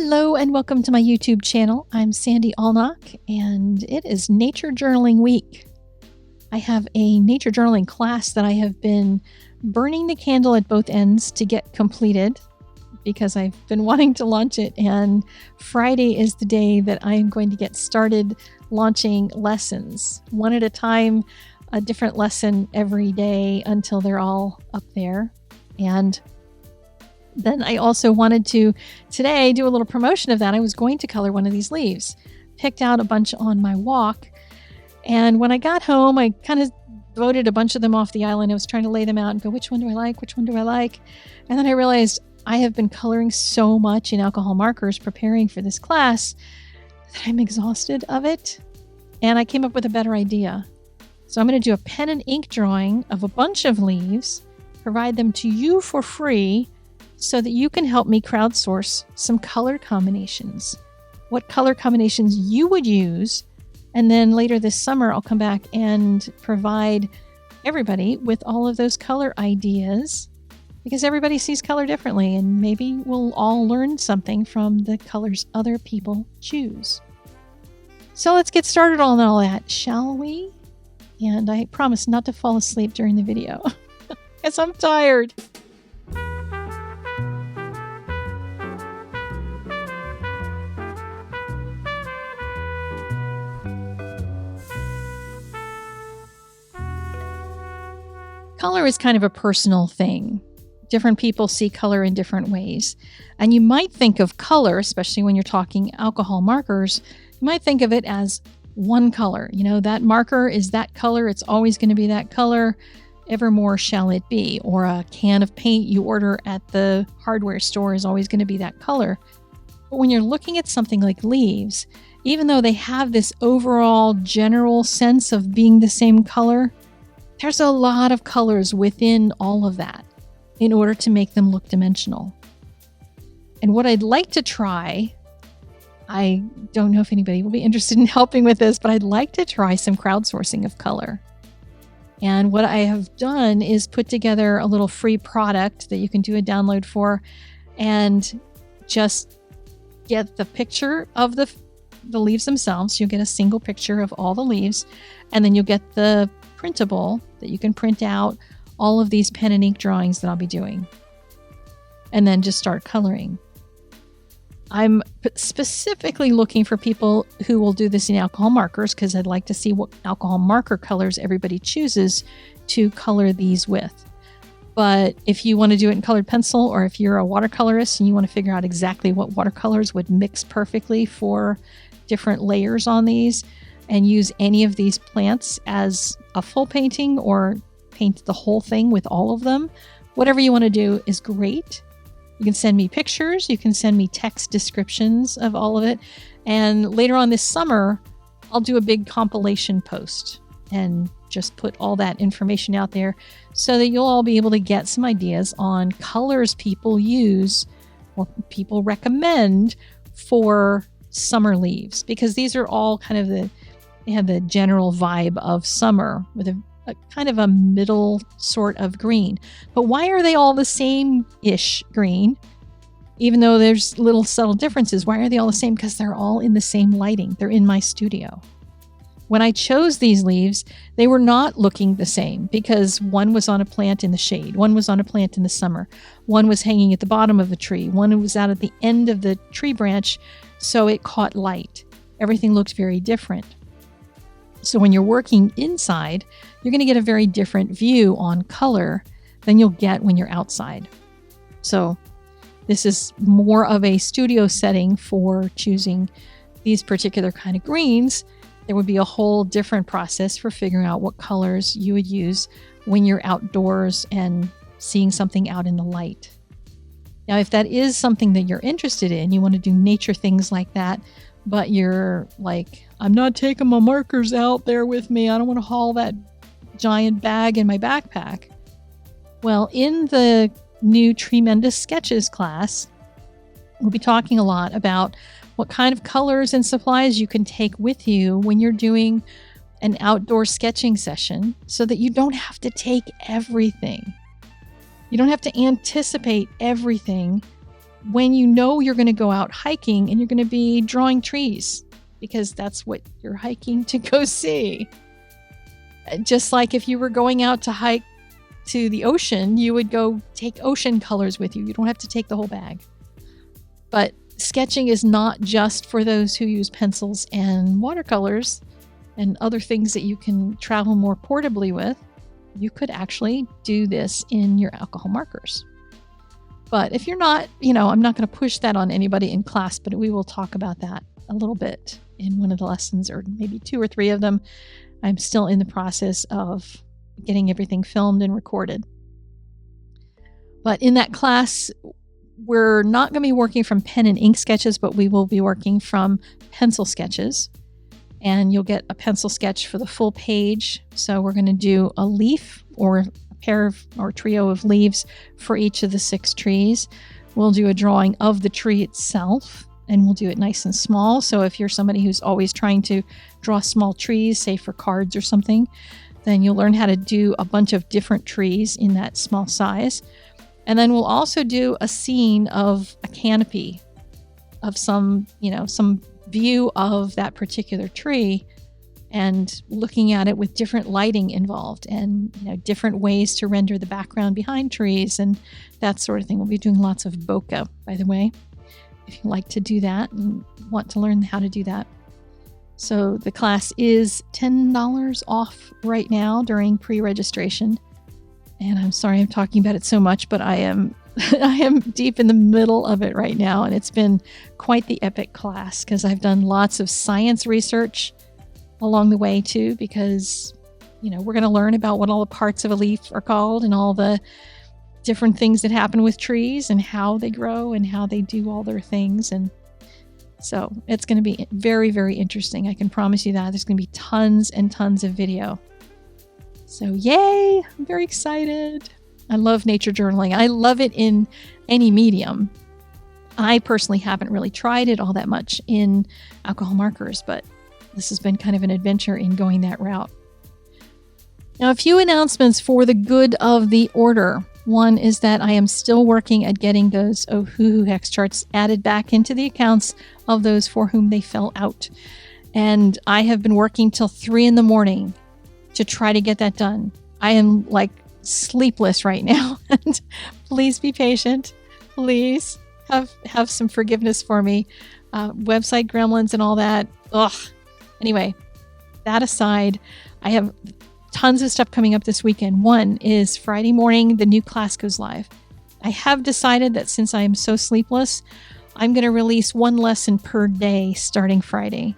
Hello and welcome to my YouTube channel. I'm Sandy Allnock and it is Nature Journaling Week. I have a nature journaling class that I have been burning the candle at both ends to get completed because I've been wanting to launch it, and Friday is the day that I am going to get started launching lessons. One at a time, a different lesson every day until they're all up there. And then I also wanted to today do a little promotion of that. I was going to color one of these leaves, picked out a bunch on my walk. And when I got home, I kind of voted a bunch of them off the island. I was trying to lay them out and go, which one do I like? Which one do I like? And then I realized I have been coloring so much in alcohol markers preparing for this class that I'm exhausted of it. And I came up with a better idea. So I'm going to do a pen and ink drawing of a bunch of leaves, provide them to you for free, so that you can help me crowdsource some color combinations. What color combinations you would use, and then later this summer I'll come back and provide everybody with all of those color ideas, because everybody sees color differently, and maybe we'll all learn something from the colors other people choose. So let's get started on all that, shall we? And I promise not to fall asleep during the video, because I'm tired. Color is kind of a personal thing. Different people see color in different ways. And you might think of color, especially when you're talking alcohol markers, you might think of it as one color. You know, that marker is that color. It's always going to be that color. Evermore shall it be. Or a can of paint you order at the hardware store is always going to be that color. But when you're looking at something like leaves, even though they have this overall general sense of being the same color, there's a lot of colors within all of that in order to make them look dimensional. And what I'd like to try, I don't know if anybody will be interested in helping with this, but I'd like to try some crowdsourcing of color. And what I have done is put together a little free product that you can do a download for, and just get the picture of the leaves themselves. You'll get a single picture of all the leaves, and then you'll get the printable that you can print out all of these pen and ink drawings that I'll be doing, and then just start coloring. I'm specifically looking for people who will do this in alcohol markers, because I'd like to see what alcohol marker colors everybody chooses to color these with. But if you want to do it in colored pencil, or if you're a watercolorist and you want to figure out exactly what watercolors would mix perfectly for different layers on these, and use any of these plants as a full painting, or paint the whole thing with all of them, whatever you want to do is great. You can send me pictures, you can send me text descriptions of all of it, and later on this summer I'll do a big compilation post and just put all that information out there so that you'll all be able to get some ideas on colors people use or people recommend for summer leaves, because these are all kind of they have the general vibe of summer with a kind of a middle sort of green. But why are they all the same-ish green? Even though there's little subtle differences, why are they all the same? Because they're all in the same lighting. They're in my studio. When I chose these leaves, they were not looking the same, because one was on a plant in the shade, one was on a plant in the summer, one was hanging at the bottom of the tree, one was out at the end of the tree branch, so it caught light. Everything looked very different. So when you're working inside, you're going to get a very different view on color than you'll get when you're outside. So this is more of a studio setting for choosing these particular kind of greens. There would be a whole different process for figuring out what colors you would use when you're outdoors and seeing something out in the light. Now, if that is something that you're interested in, you want to do nature things like that, but you're like, I'm not taking my markers out there with me. I don't want to haul that giant bag in my backpack. Well, in the new Tremendous Sketches class, we'll be talking a lot about what kind of colors and supplies you can take with you when you're doing an outdoor sketching session, so that you don't have to take everything. You don't have to anticipate everything when you know you're going to go out hiking and you're going to be drawing trees, because that's what you're hiking to go see. Just like if you were going out to hike to the ocean, you would go take ocean colors with you. You don't have to take the whole bag. But sketching is not just for those who use pencils and watercolors and other things that you can travel more portably with. You could actually do this in your alcohol markers. But if you're not, I'm not going to push that on anybody in class, but we will talk about that a little bit in one of the lessons, or maybe 2 or 3 of them. I'm still in the process of getting everything filmed and recorded. But in that class, we're not going to be working from pen and ink sketches, but we will be working from pencil sketches. And you'll get a pencil sketch for the full page. So we're going to do a leaf or a pair of, or trio of leaves for each of the 6 trees. We'll do a drawing of the tree itself, and we'll do it nice and small. So if you're somebody who's always trying to draw small trees, say for cards or something, then you'll learn how to do a bunch of different trees in that small size. And then we'll also do a scene of a canopy of some view of that particular tree, and looking at it with different lighting involved and different ways to render the background behind trees and that sort of thing. We'll be doing lots of bokeh, by the way, if you like to do that and want to learn how to do that. So the class is $10 off right now during pre-registration. And I'm sorry I'm talking about it so much, but I am deep in the middle of it right now. And it's been quite the epic class because I've done lots of science research along the way too, because, we're going to learn about what all the parts of a leaf are called and all the different things that happen with trees and how they grow and how they do all their things. And so it's going to be very, very interesting. I can promise you that. There's going to be tons and tons of video. So yay, I'm very excited. I love nature journaling. I love it in any medium. I personally haven't really tried it all that much in alcohol markers, but this has been kind of an adventure in going that route. Now, a few announcements for the good of the order. One is that I am still working at getting those Ohuhu hex charts added back into the accounts of those for whom they fell out. And I have been working till 3 a.m. to try to get that done. I am sleepless right now. And please be patient. Please have some forgiveness for me. Website gremlins and all that. Ugh. Anyway, that aside, I have tons of stuff coming up this weekend. One is Friday morning, the new class goes live. I have decided that since I am so sleepless, I'm going to release 1 lesson per day starting Friday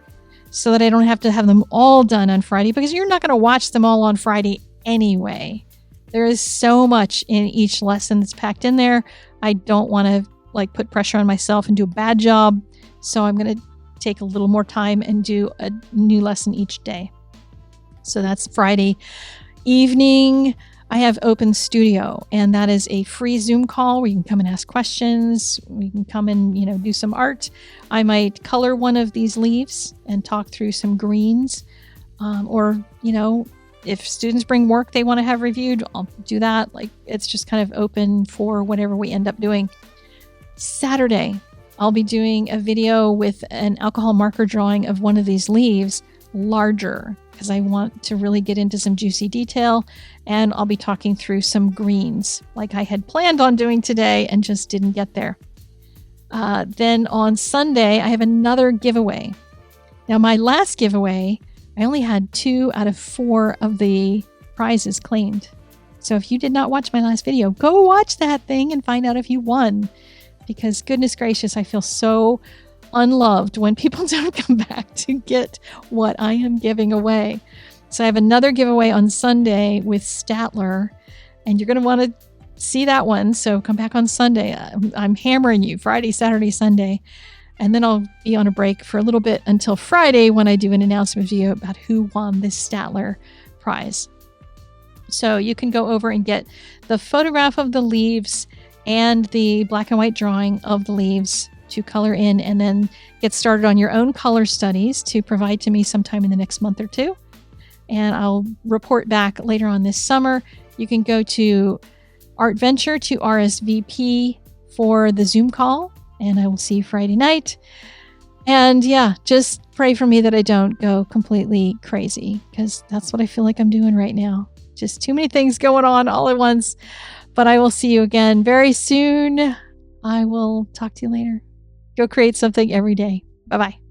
so that I don't have to have them all done on Friday, because you're not going to watch them all on Friday anyway. There is so much in each lesson that's packed in there. I don't want to put pressure on myself and do a bad job. So I'm going to take a little more time and do a new lesson each day. So that's Friday evening. I have Open Studio, and that is a free Zoom call where you can come and ask questions. We can come and, do some art. I might color one of these leaves and talk through some greens. Or, if students bring work they want to have reviewed, I'll do that. It's just kind of open for whatever we end up doing. Saturday, I'll be doing a video with an alcohol marker drawing of one of these leaves larger, because I want to really get into some juicy detail, and I'll be talking through some greens like I had planned on doing today and just didn't get there. Then on Sunday, I have another giveaway. Now, my last giveaway, I only had 2 out of 4 of the prizes claimed. So if you did not watch my last video, go watch that thing and find out if you won. Because goodness gracious, I feel so unloved when people don't come back to get what I am giving away. So I have another giveaway on Sunday with Statler, and you're going to want to see that one. So come back on Sunday. I'm hammering you Friday, Saturday, Sunday. And then I'll be on a break for a little bit until Friday when I do an announcement video about who won this Statler prize. So you can go over and get the photograph of the leaves and the black and white drawing of the leaves to color in, and then get started on your own color studies to provide to me sometime in the next month or 2. And I'll report back later on this summer. You can go to ArtVenture to RSVP for the Zoom call, And I will see you Friday night. And yeah, just pray for me that I don't go completely crazy, because that's what I feel like I'm doing right now. Just too many things going on all at once. But I will see you again very soon. I will talk to you later. Go create something every day. Bye-bye.